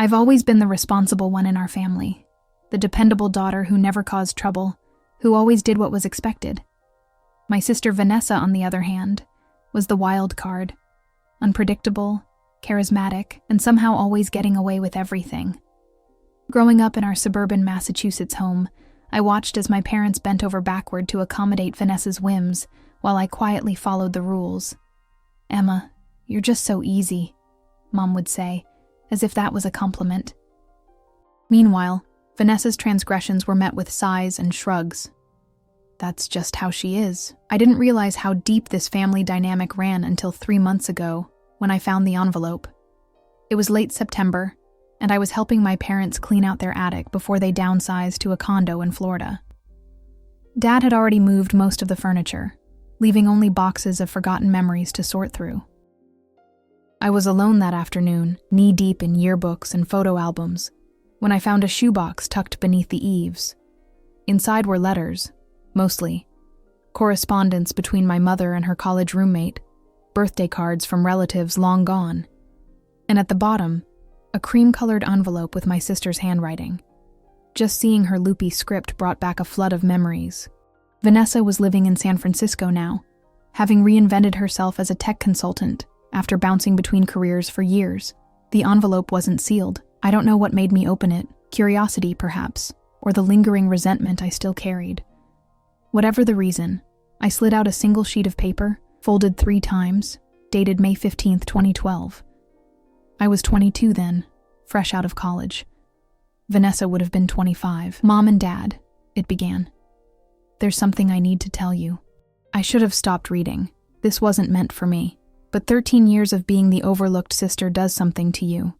I've always been the responsible one in our family, the dependable daughter who never caused trouble, who always did what was expected. My sister Vanessa, on the other hand, was the wild card, unpredictable, charismatic, and somehow always getting away with everything. Growing up in our suburban Massachusetts home, I watched as my parents bent over backward to accommodate Vanessa's whims while I quietly followed the rules. "Emma, you're just so easy," Mom would say, as if that was a compliment. Meanwhile, Vanessa's transgressions were met with sighs and shrugs. That's just how she is. I didn't realize how deep this family dynamic ran until 3 months ago, when I found the envelope. It was late September, and I was helping my parents clean out their attic before they downsized to a condo in Florida. Dad had already moved most of the furniture, leaving only boxes of forgotten memories to sort through. I was alone that afternoon, knee-deep in yearbooks and photo albums, when I found a shoebox tucked beneath the eaves. Inside were letters, mostly correspondence between my mother and her college roommate, birthday cards from relatives long gone, and at the bottom, a cream-colored envelope with my sister's handwriting. Just seeing her loopy script brought back a flood of memories. Vanessa was living in San Francisco now, having reinvented herself as a tech consultant after bouncing between careers for years. The envelope wasn't sealed. I don't know what made me open it, curiosity perhaps, or the lingering resentment I still carried. Whatever the reason, I slid out a single sheet of paper, folded 3 times, dated May 15th, 2012. I was 22 then, fresh out of college. Vanessa would have been 25. "Mom and Dad," it began. "There's something I need to tell you." I should have stopped reading. This wasn't meant for me. But 13 years of being the overlooked sister does something to you.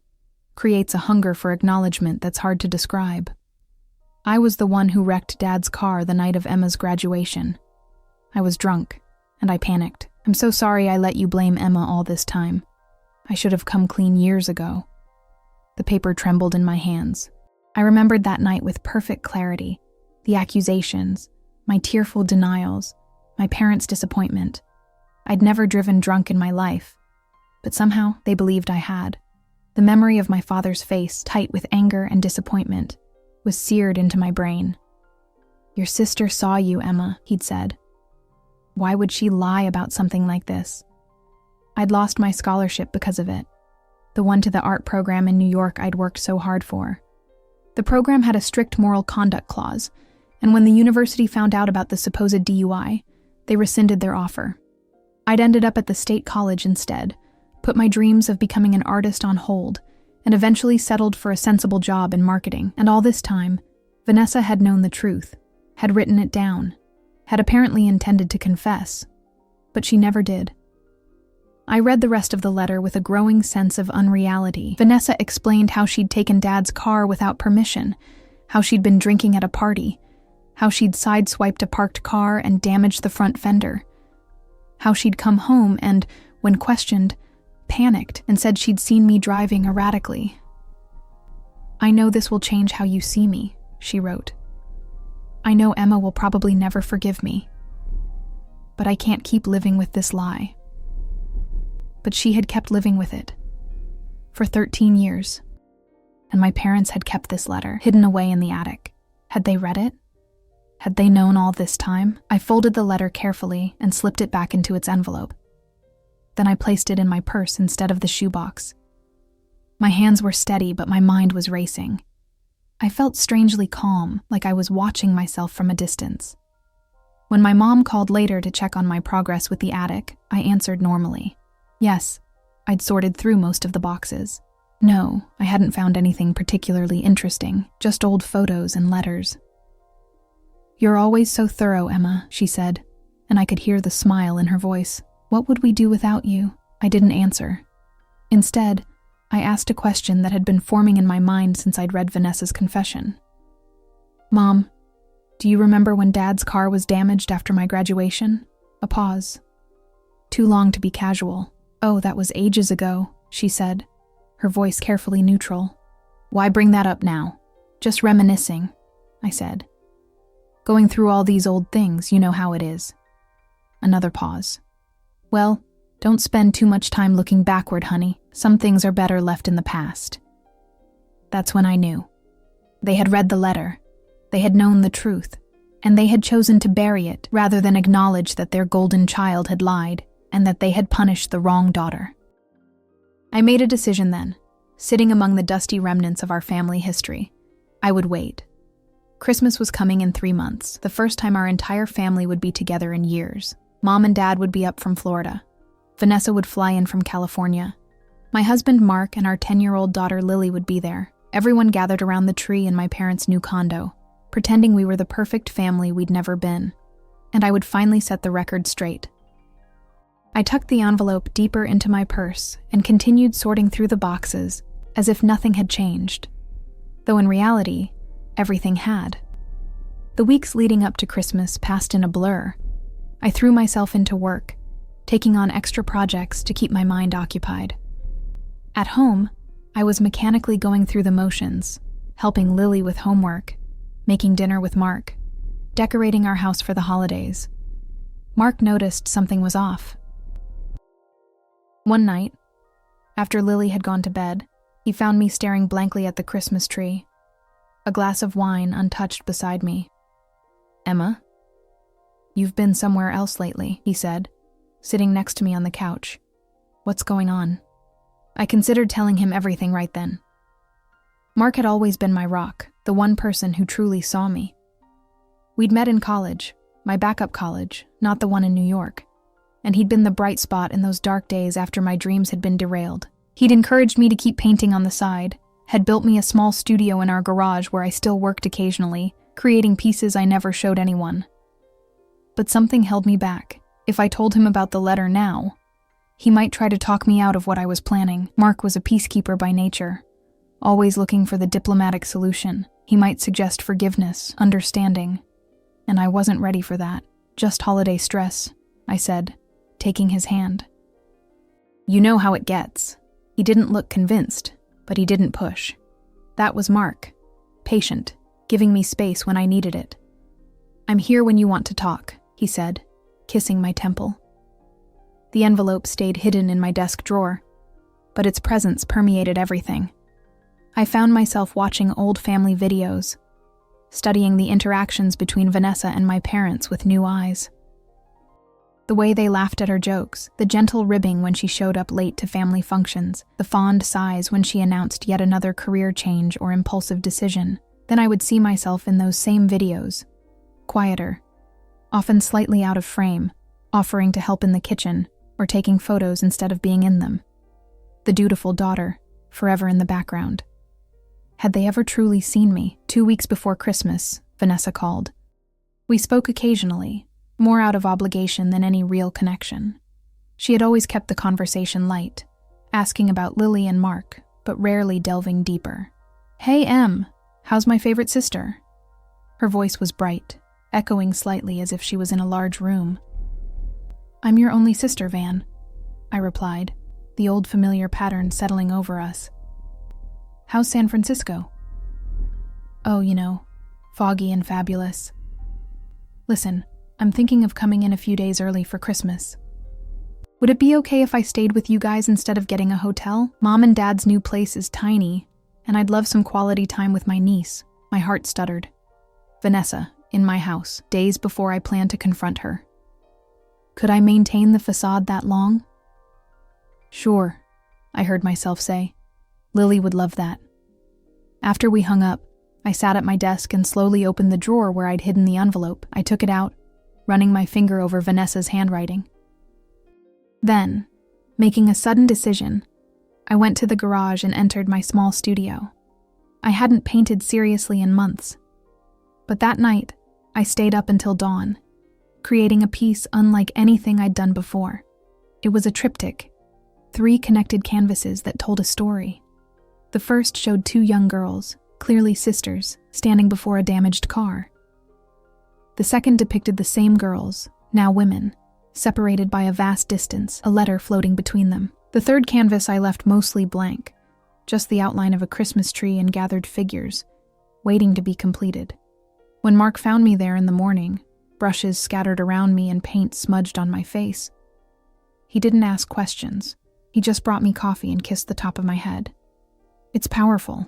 Creates a hunger for acknowledgement that's hard to describe. I was the one who wrecked Dad's car the night of Emma's graduation. I was drunk, and I panicked. "I'm so sorry I let you blame Emma all this time. I should have come clean years ago." The paper trembled in my hands. I remembered that night with perfect clarity. The accusations, my tearful denials, my parents' disappointment. I'd never driven drunk in my life, but somehow they believed I had. The memory of my father's face, tight with anger and disappointment, was seared into my brain. "Your sister saw you, Emma," he'd said. Why would she lie about something like this? I'd lost my scholarship because of it, the one to the art program in New York I'd worked so hard for. The program had a strict moral conduct clause, and when the university found out about the supposed DUI, they rescinded their offer. I'd ended up at the state college instead, put my dreams of becoming an artist on hold, and eventually settled for a sensible job in marketing. And all this time, Vanessa had known the truth, had written it down, had apparently intended to confess, but she never did. I read the rest of the letter with a growing sense of unreality. Vanessa explained how she'd taken Dad's car without permission, how she'd been drinking at a party, how she'd sideswiped a parked car and damaged the front fender, how she'd come home and, when questioned, panicked and said she'd seen me driving erratically. "I know this will change how you see me," she wrote. "I know Emma will probably never forgive me. But I can't keep living with this lie." But she had kept living with it. For 13 years. And my parents had kept this letter, hidden away in the attic. Had they read it? Had they known all this time? I folded the letter carefully and slipped it back into its envelope. Then I placed it in my purse instead of the shoebox. My hands were steady, but my mind was racing. I felt strangely calm, like I was watching myself from a distance. When my mom called later to check on my progress with the attic, I answered normally. Yes, I'd sorted through most of the boxes. No, I hadn't found anything particularly interesting, just old photos and letters. "You're always so thorough, Emma," she said, and I could hear the smile in her voice. "What would we do without you?" I didn't answer. Instead, I asked a question that had been forming in my mind since I'd read Vanessa's confession. "Mom, do you remember when Dad's car was damaged after my graduation?" A pause. Too long to be casual. "Oh, that was ages ago," she said, her voice carefully neutral. "Why bring that up now?" "Just reminiscing," I said. "Going through all these old things, you know how it is." Another pause. "Well, don't spend too much time looking backward, honey. Some things are better left in the past." That's when I knew. They had read the letter. They had known the truth. And they had chosen to bury it rather than acknowledge that their golden child had lied and that they had punished the wrong daughter. I made a decision then, sitting among the dusty remnants of our family history. I would wait. Christmas was coming in 3 months, the first time our entire family would be together in years. Mom and Dad would be up from Florida. Vanessa would fly in from California. My husband Mark and our 10-year-old daughter Lily would be there. Everyone gathered around the tree in my parents' new condo, pretending we were the perfect family we'd never been, and I would finally set the record straight. I tucked the envelope deeper into my purse and continued sorting through the boxes as if nothing had changed, though in reality, everything had. The weeks leading up to Christmas passed in a blur. I threw myself into work, taking on extra projects to keep my mind occupied. At home, I was mechanically going through the motions, helping Lily with homework, making dinner with Mark, decorating our house for the holidays. Mark noticed something was off. One night, after Lily had gone to bed, he found me staring blankly at the Christmas tree, a glass of wine untouched beside me. "Emma, you've been somewhere else lately," he said, sitting next to me on the couch. "What's going on?" I considered telling him everything right then. Mark had always been my rock, the one person who truly saw me. We'd met in college, my backup college, not the one in New York, and he'd been the bright spot in those dark days after my dreams had been derailed. He'd encouraged me to keep painting on the side, had built me a small studio in our garage where I still worked occasionally, creating pieces I never showed anyone. But something held me back. If I told him about the letter now, he might try to talk me out of what I was planning. Mark was a peacekeeper by nature, always looking for the diplomatic solution. He might suggest forgiveness, understanding, and I wasn't ready for that. "Just holiday stress," I said, taking his hand. "You know how it gets." He didn't look convinced, but he didn't push. That was Mark, patient, giving me space when I needed it. "I'm here when you want to talk," he said, kissing my temple. The envelope stayed hidden in my desk drawer, but its presence permeated everything. I found myself watching old family videos, studying the interactions between Vanessa and my parents with new eyes. The way they laughed at her jokes, the gentle ribbing when she showed up late to family functions, the fond sighs when she announced yet another career change or impulsive decision. Then I would see myself in those same videos, quieter, often slightly out of frame, offering to help in the kitchen or taking photos instead of being in them. The dutiful daughter, forever in the background. Had they ever truly seen me? 2 weeks before Christmas, Vanessa called. We spoke occasionally, more out of obligation than any real connection. She had always kept the conversation light, asking about Lily and Mark, but rarely delving deeper. "Hey, Em, how's my favorite sister?" Her voice was bright, echoing slightly as if she was in a large room. "I'm your only sister, Van," I replied, the old familiar pattern settling over us. "How's San Francisco?" "Oh, you know, foggy and fabulous. Listen, I'm thinking of coming in a few days early for Christmas. Would it be okay if I stayed with you guys instead of getting a hotel? Mom and Dad's new place is tiny, and I'd love some quality time with my niece." My heart stuttered. Vanessa, in my house, days before I planned to confront her. Could I maintain the facade that long? "Sure," I heard myself say. "Lily would love that." After we hung up, I sat at my desk and slowly opened the drawer where I'd hidden the envelope. I took it out, running my finger over Vanessa's handwriting. Then, making a sudden decision, I went to the garage and entered my small studio. I hadn't painted seriously in months, but that night, I stayed up until dawn, creating a piece unlike anything I'd done before. It was a triptych, 3 connected canvases that told a story. The first showed 2 young girls, clearly sisters, standing before a damaged car. The second depicted the same girls, now women, separated by a vast distance, a letter floating between them. The third canvas I left mostly blank, just the outline of a Christmas tree and gathered figures, waiting to be completed. When Mark found me there in the morning, brushes scattered around me and paint smudged on my face, he didn't ask questions. He just brought me coffee and kissed the top of my head. "It's powerful,"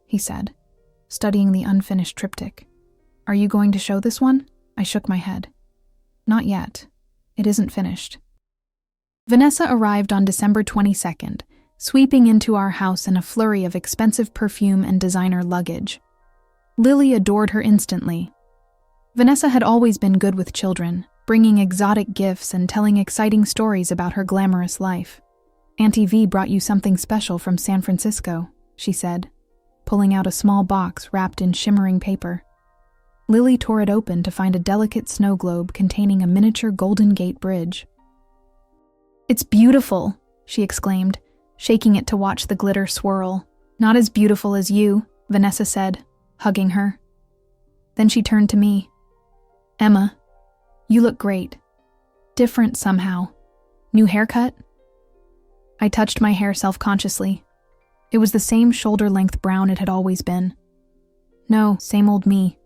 he said, studying the unfinished triptych. Are you going to show this one? I shook my head. Not yet. It isn't finished. Vanessa arrived on December 22nd, sweeping into our house in a flurry of expensive perfume and designer luggage. Lily adored her instantly. Vanessa had always been good with children, bringing exotic gifts and telling exciting stories about her glamorous life. Auntie V brought you something special from San Francisco, she said, pulling out a small box wrapped in shimmering paper. Lily tore it open to find a delicate snow globe containing a miniature Golden Gate Bridge. It's beautiful, she exclaimed, shaking it to watch the glitter swirl. Not as beautiful as you, Vanessa said, hugging her. Then she turned to me. Emma, you look great. Different somehow. New haircut? I touched my hair self-consciously. It was the same shoulder-length brown it had always been. No, same old me.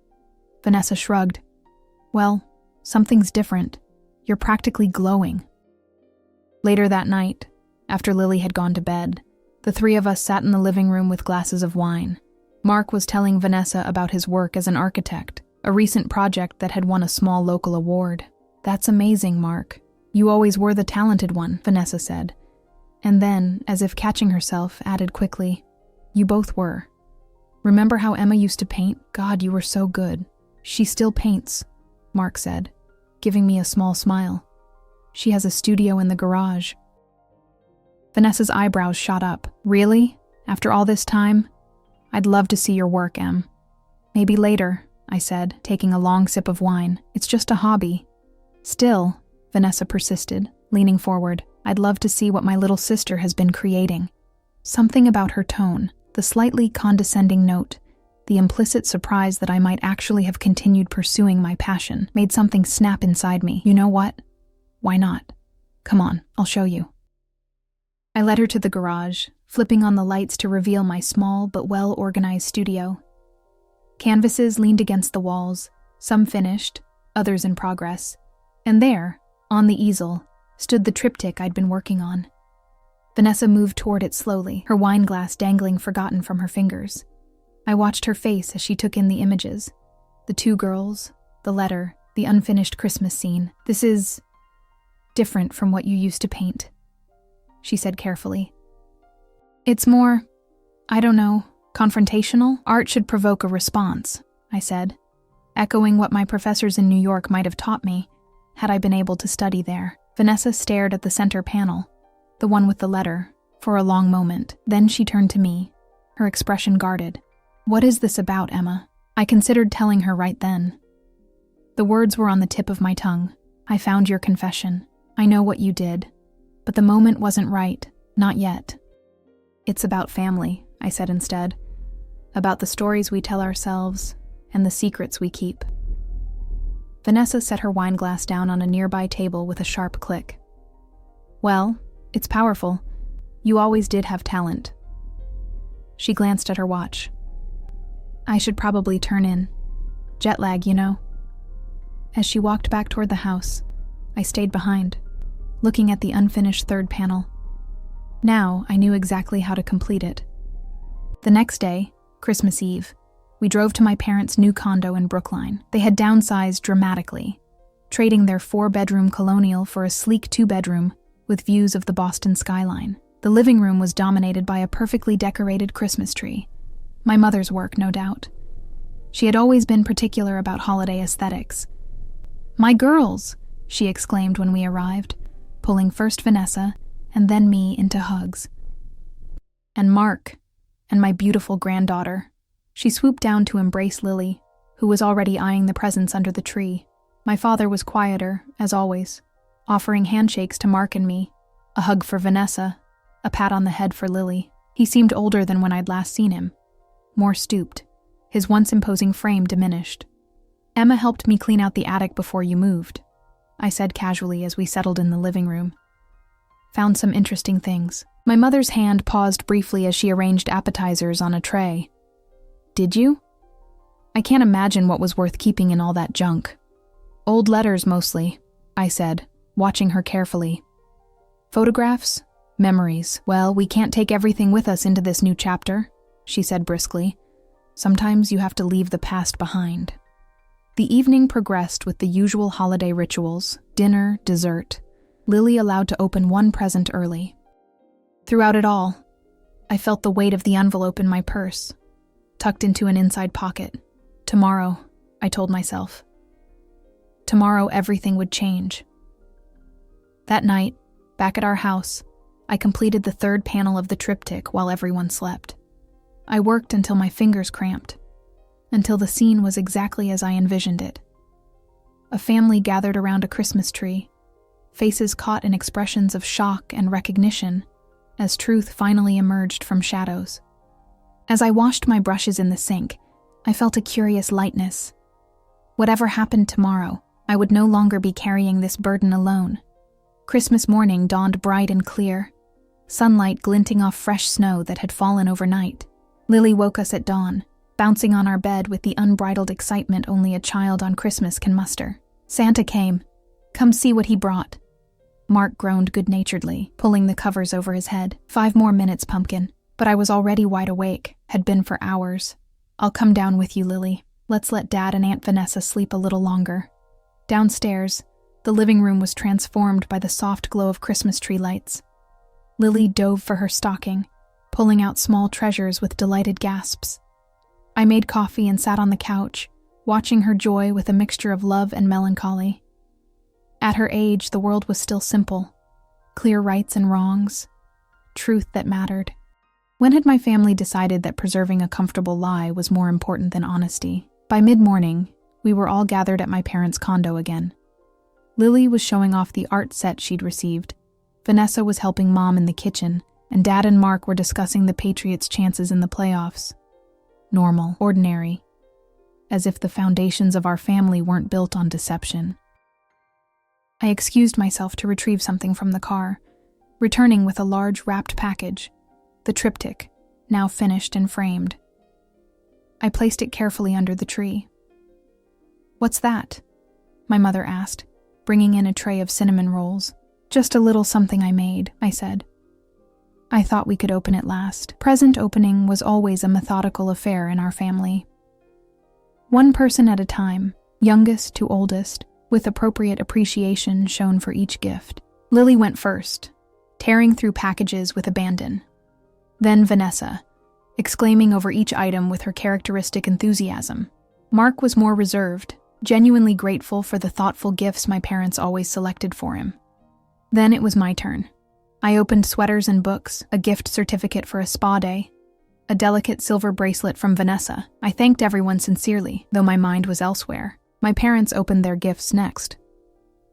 Vanessa shrugged. Well, something's different. You're practically glowing. Later that night, after Lily had gone to bed, the three of us sat in the living room with glasses of wine. Mark was telling Vanessa about his work as an architect, a recent project that had won a small local award. That's amazing, Mark. You always were the talented one, Vanessa said. And then, as if catching herself, added quickly, you both were. Remember how Emma used to paint? God, you were so good. She still paints, Mark said, giving me a small smile. She has a studio in the garage. Vanessa's eyebrows shot up. Really? After all this time? I'd love to see your work, Em. Maybe later, I said, taking a long sip of wine. It's just a hobby. Still, Vanessa persisted, leaning forward, I'd love to see what my little sister has been creating. Something about her tone, the slightly condescending note, the implicit surprise that I might actually have continued pursuing my passion, made something snap inside me. You know what? Why not? Come on, I'll show you. I led her to the garage, flipping on the lights to reveal my small but well-organized studio. Canvases leaned against the walls, some finished, others in progress. And there, on the easel, stood the triptych I'd been working on. Vanessa moved toward it slowly, her wine glass dangling forgotten from her fingers. I watched her face as she took in the images. The two girls, the letter, the unfinished Christmas scene. This is different from what you used to paint, she said carefully. It's more, I don't know, confrontational? Art should provoke a response, I said, echoing what my professors in New York might have taught me, had I been able to study there. Vanessa stared at the center panel, the one with the letter, for a long moment. Then she turned to me, her expression guarded. What is this about, Emma? I considered telling her right then. The words were on the tip of my tongue. I found your confession. I know what you did. But the moment wasn't right, not yet. It's about family, I said instead. About the stories we tell ourselves and the secrets we keep. Vanessa set her wine glass down on a nearby table with a sharp click. Well, it's powerful. You always did have talent. She glanced at her watch. I should probably turn in. Jet lag, you know. As she walked back toward the house, I stayed behind, looking at the unfinished third panel. Now I knew exactly how to complete it. The next day, Christmas Eve, we drove to my parents' new condo in Brookline. They had downsized dramatically, trading their 4-bedroom colonial for a sleek 2-bedroom with views of the Boston skyline. The living room was dominated by a perfectly decorated Christmas tree. My mother's work, no doubt. She had always been particular about holiday aesthetics. My girls, she exclaimed when we arrived, pulling first Vanessa and then me into hugs. And Mark, and my beautiful granddaughter. She swooped down to embrace Lily, who was already eyeing the presents under the tree. My father was quieter, as always, offering handshakes to Mark and me, a hug for Vanessa, a pat on the head for Lily. He seemed older than when I'd last seen him, more stooped, his once imposing frame diminished. Emma helped me clean out the attic before you moved, I said casually as we settled in the living room. Found some interesting things. My mother's hand paused briefly as she arranged appetizers on a tray. Did you? I can't imagine what was worth keeping in all that junk. Old letters mostly, I said, watching her carefully. Photographs? Memories. Well, we can't take everything with us into this new chapter, she said briskly. Sometimes you have to leave the past behind. The evening progressed with the usual holiday rituals: dinner, dessert. Lily allowed to open one present early. Throughout it all, I felt the weight of the envelope in my purse, tucked into an inside pocket. Tomorrow, I told myself. Tomorrow everything would change. That night, back at our house, I completed the third panel of the triptych while everyone slept. I worked until my fingers cramped, until the scene was exactly as I envisioned it. A family gathered around a Christmas tree, faces caught in expressions of shock and recognition as truth finally emerged from shadows. As I washed my brushes in the sink, I felt a curious lightness. Whatever happened tomorrow, I would no longer be carrying this burden alone. Christmas morning dawned bright and clear, sunlight glinting off fresh snow that had fallen overnight. Lily woke us at dawn, bouncing on our bed with the unbridled excitement only a child on Christmas can muster. Santa came. Come see what he brought. Mark groaned good-naturedly, pulling the covers over his head. 5 more minutes, Pumpkin. But I was already wide awake, had been for hours. I'll come down with you, Lily. Let's let Dad and Aunt Vanessa sleep a little longer. Downstairs, the living room was transformed by the soft glow of Christmas tree lights. Lily dove for her stocking, pulling out small treasures with delighted gasps. I made coffee and sat on the couch, watching her joy with a mixture of love and melancholy. At her age, the world was still simple. Clear rights and wrongs. Truth that mattered. When had my family decided that preserving a comfortable lie was more important than honesty? By mid-morning, we were all gathered at my parents' condo again. Lily was showing off the art set she'd received. Vanessa was helping Mom in the kitchen, and Dad and Mark were discussing the Patriots' chances in the playoffs. Normal, ordinary. As if the foundations of our family weren't built on deception. I excused myself to retrieve something from the car, returning with a large wrapped package, the triptych, now finished and framed. I placed it carefully under the tree. "What's that?" my mother asked, bringing in a tray of cinnamon rolls. "Just a little something I made," I said. I thought we could open it last. Present opening was always a methodical affair in our family. One person at a time, youngest to oldest, with appropriate appreciation shown for each gift. Lily went first, tearing through packages with abandon. Then Vanessa, exclaiming over each item with her characteristic enthusiasm. Mark was more reserved, genuinely grateful for the thoughtful gifts my parents always selected for him. Then it was my turn. I opened sweaters and books, a gift certificate for a spa day, a delicate silver bracelet from Vanessa. I thanked everyone sincerely, though my mind was elsewhere. My parents opened their gifts next.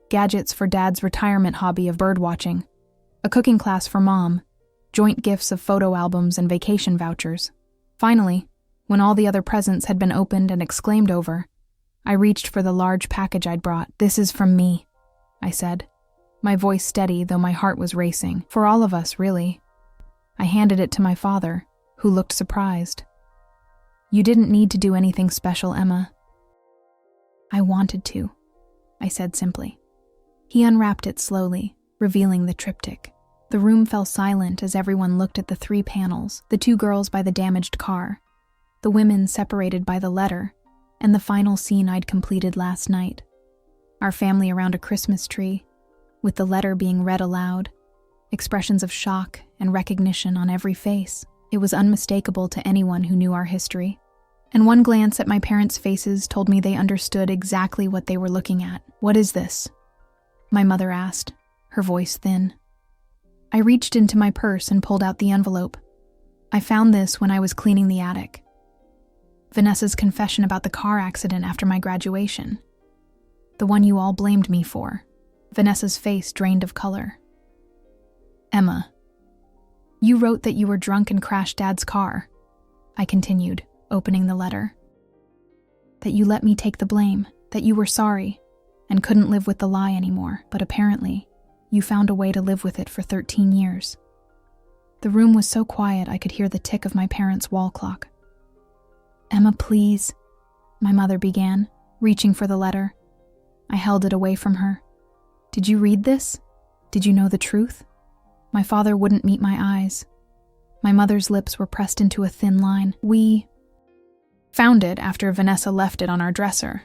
Gadgets for Dad's retirement hobby of birdwatching, a cooking class for Mom, joint gifts of photo albums and vacation vouchers. Finally, when all the other presents had been opened and exclaimed over, I reached for the large package I'd brought. "This is from me," I said, my voice steady though my heart was racing. For all of us, really. I handed it to my father, who looked surprised. "You didn't need to do anything special, Emma." "I wanted to," I said simply. He unwrapped it slowly, revealing the triptych. The room fell silent as everyone looked at the 3 panels, the 2 girls by the damaged car, the women separated by the letter, and the final scene I'd completed last night. Our family around a Christmas tree, with the letter being read aloud, expressions of shock and recognition on every face. It was unmistakable to anyone who knew our history. And one glance at my parents' faces told me they understood exactly what they were looking at. "What is this?" my mother asked, her voice thin. I reached into my purse and pulled out the envelope. I found this when I was cleaning the attic. Vanessa's confession about the car accident after my graduation. The one you all blamed me for. Vanessa's face drained of color. "Emma, you wrote that you were drunk and crashed Dad's car," I continued, opening the letter. "That you let me take the blame, that you were sorry, and couldn't live with the lie anymore, but apparently, you found a way to live with it for 13 years. The room was so quiet I could hear the tick of my parents' wall clock. "Emma, please," my mother began, reaching for the letter. I held it away from her. "Did you read this? Did you know the truth?" My father wouldn't meet my eyes. My mother's lips were pressed into a thin line. Found it after Vanessa left it on our dresser,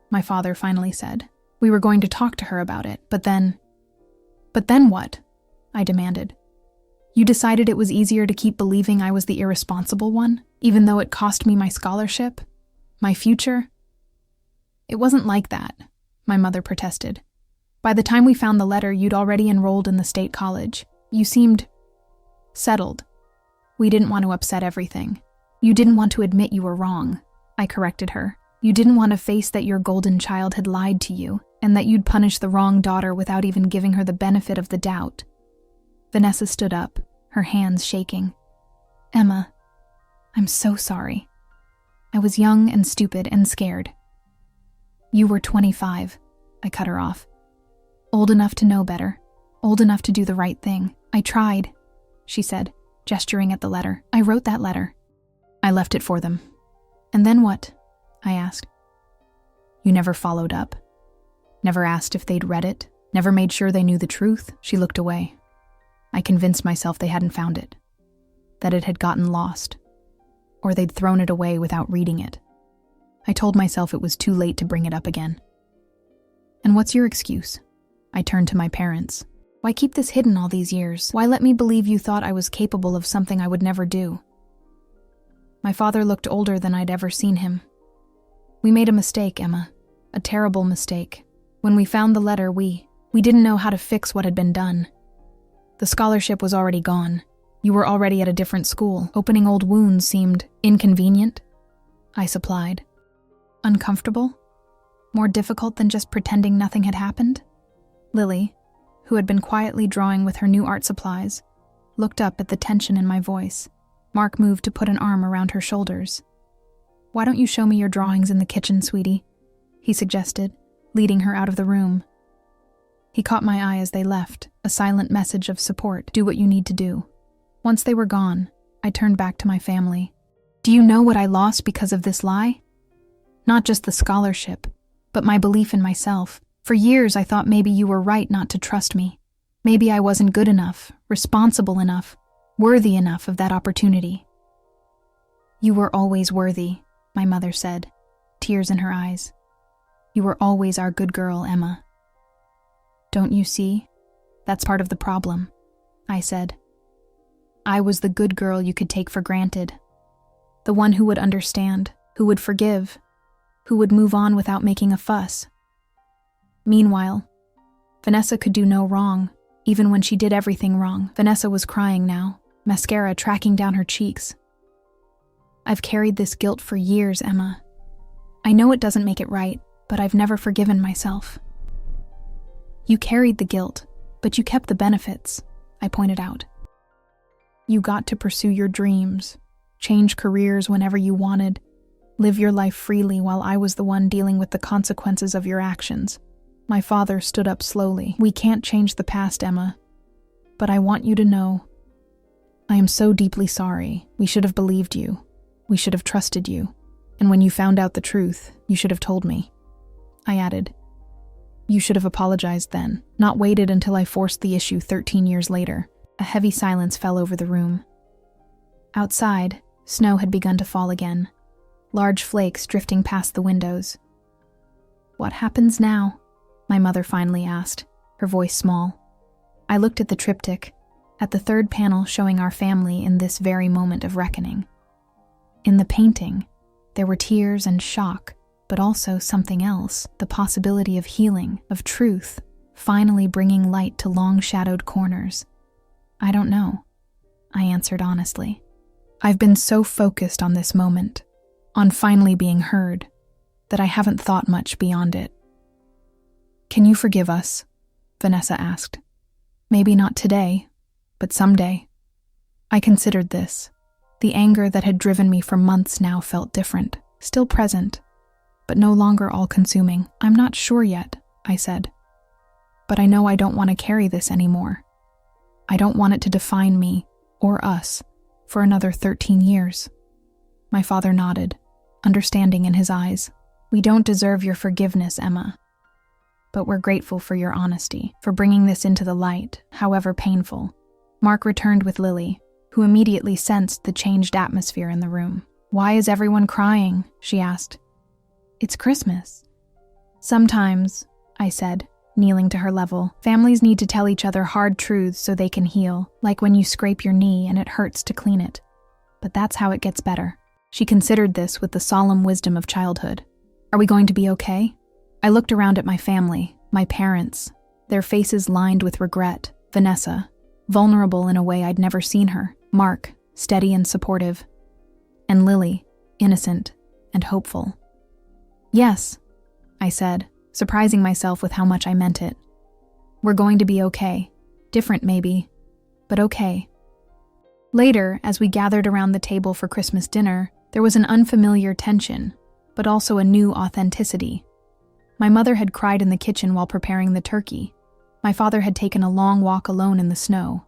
my father finally said. We were going to talk to her about it, but then... But then what? I demanded. You decided it was easier to keep believing I was the irresponsible one, even though it cost me my scholarship? My future? It wasn't like that, my mother protested. By the time we found the letter, you'd already enrolled in the state college. You seemed settled. We didn't want to upset everything. You didn't want to admit you were wrong, I corrected her. You didn't want to face that your golden child had lied to you, and that you'd punished the wrong daughter without even giving her the benefit of the doubt. Vanessa stood up, her hands shaking. Emma, I'm so sorry. I was young and stupid and scared. You were 25, I cut her off. Old enough to know better, old enough to do the right thing. I tried, she said, gesturing at the letter. I wrote that letter. I left it for them. And then what? I asked. You never followed up? Never asked if they'd read it? Never made sure they knew the truth? She looked away. I convinced myself they hadn't found it, that it had gotten lost, or they'd thrown it away without reading it. I told myself it was too late to bring it up again. And what's your excuse? I turned to my parents. Why keep this hidden all these years? Why let me believe you thought I was capable of something I would never do? My father looked older than I'd ever seen him. We made a mistake, Emma. A terrible mistake. When we found the letter, we didn't know how to fix what had been done. The scholarship was already gone. You were already at a different school. Opening old wounds seemed inconvenient, I supplied. Uncomfortable? More difficult than just pretending nothing had happened? Lily, who had been quietly drawing with her new art supplies, looked up at the tension in my voice. Mark moved to put an arm around her shoulders. Why don't you show me your drawings in the kitchen, sweetie? He suggested, leading her out of the room. He caught my eye as they left, a silent message of support. Do what you need to do. Once they were gone, I turned back to my family. Do you know what I lost because of this lie? Not just the scholarship, but my belief in myself. For years I thought maybe you were right not to trust me. Maybe I wasn't good enough, responsible enough, worthy enough of that opportunity. You were always worthy, my mother said, tears in her eyes. You were always our good girl, Emma. Don't you see? That's part of the problem, I said. I was the good girl you could take for granted. The one who would understand, who would forgive, who would move on without making a fuss. Meanwhile, Vanessa could do no wrong, even when she did everything wrong. Vanessa was crying now, mascara tracking down her cheeks. I've carried this guilt for years, Emma. I know it doesn't make it right, but I've never forgiven myself. You carried the guilt, but you kept the benefits, I pointed out. You got to pursue your dreams, change careers whenever you wanted, live your life freely while I was the one dealing with the consequences of your actions. My father stood up slowly. We can't change the past, Emma, but I want you to know. I am so deeply sorry. We should have believed you. We should have trusted you. And when you found out the truth, you should have told me. I added, you should have apologized then, not waited until I forced the issue 13 years later. A heavy silence fell over the room. Outside, snow had begun to fall again, large flakes drifting past the windows. What happens now? My mother finally asked, her voice small. I looked at the triptych, at the third panel showing our family in this very moment of reckoning. In the painting, there were tears and shock, but also something else, the possibility of healing, of truth, finally bringing light to long-shadowed corners. I don't know, I answered honestly. I've been so focused on this moment, on finally being heard, that I haven't thought much beyond it. Can you forgive us? Vanessa asked. Maybe not today, but someday. I considered this. The anger that had driven me for months now felt different, still present, but no longer all-consuming. I'm not sure yet, I said. But I know I don't want to carry this anymore. I don't want it to define me, or us, for another 13 years. My father nodded, understanding in his eyes. We don't deserve your forgiveness, Emma. But we're grateful for your honesty, for bringing this into the light, however painful. Mark returned with Lily, who immediately sensed the changed atmosphere in the room. "Why is everyone crying?" she asked. "It's Christmas." "Sometimes," I said, kneeling to her level, "families need to tell each other hard truths so they can heal, like when you scrape your knee and it hurts to clean it. But that's how it gets better." She considered this with the solemn wisdom of childhood. "Are we going to be okay?" I looked around at my family, my parents, their faces lined with regret, Vanessa, vulnerable in a way I'd never seen her, Mark, steady and supportive, and Lily, innocent and hopeful. "Yes," I said, surprising myself with how much I meant it. "We're going to be okay. Different maybe, but okay." Later, as we gathered around the table for Christmas dinner, there was an unfamiliar tension, but also a new authenticity. My mother had cried in the kitchen while preparing the turkey. My father had taken a long walk alone in the snow.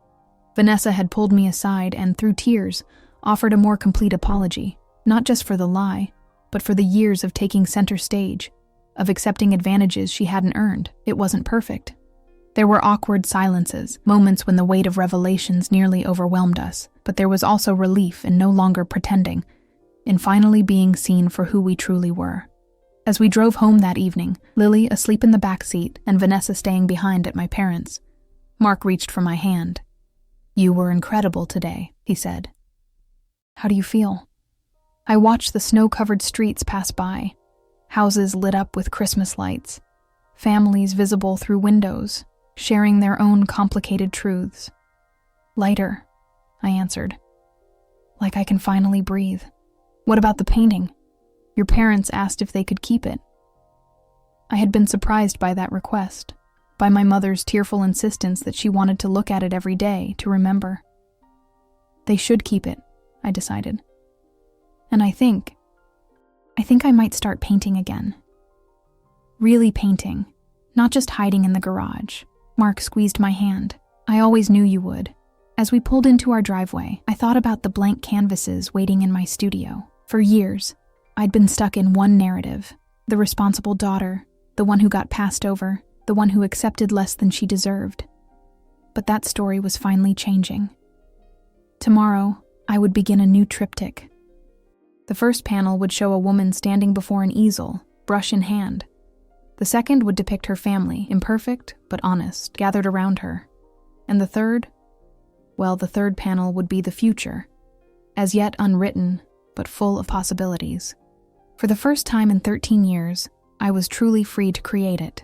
Vanessa had pulled me aside and, through tears, offered a more complete apology, not just for the lie, but for the years of taking center stage, of accepting advantages she hadn't earned. It wasn't perfect. There were awkward silences, moments when the weight of revelations nearly overwhelmed us, but there was also relief in no longer pretending, in finally being seen for who we truly were. As we drove home that evening, Lily asleep in the back seat and Vanessa staying behind at my parents', Mark reached for my hand. "You were incredible today," he said. "How do you feel?" I watched the snow-covered streets pass by, houses lit up with Christmas lights, families visible through windows, sharing their own complicated truths. "Lighter," I answered. "Like I can finally breathe." "What about the painting? Your parents asked if they could keep it." I had been surprised by that request, by my mother's tearful insistence that she wanted to look at it every day to remember. They should keep it, I decided. And I think I might start painting again. Really painting, not just hiding in the garage. Mark squeezed my hand. "I always knew you would." As we pulled into our driveway, I thought about the blank canvases waiting in my studio. For years, I'd been stuck in one narrative: the responsible daughter, the one who got passed over, the one who accepted less than she deserved. But that story was finally changing. Tomorrow, I would begin a new triptych. The first panel would show a woman standing before an easel, brush in hand. The second would depict her family, imperfect but honest, gathered around her. And the third? Well, the third panel would be the future, as yet unwritten, but full of possibilities. For the first time in 13 years, I was truly free to create it.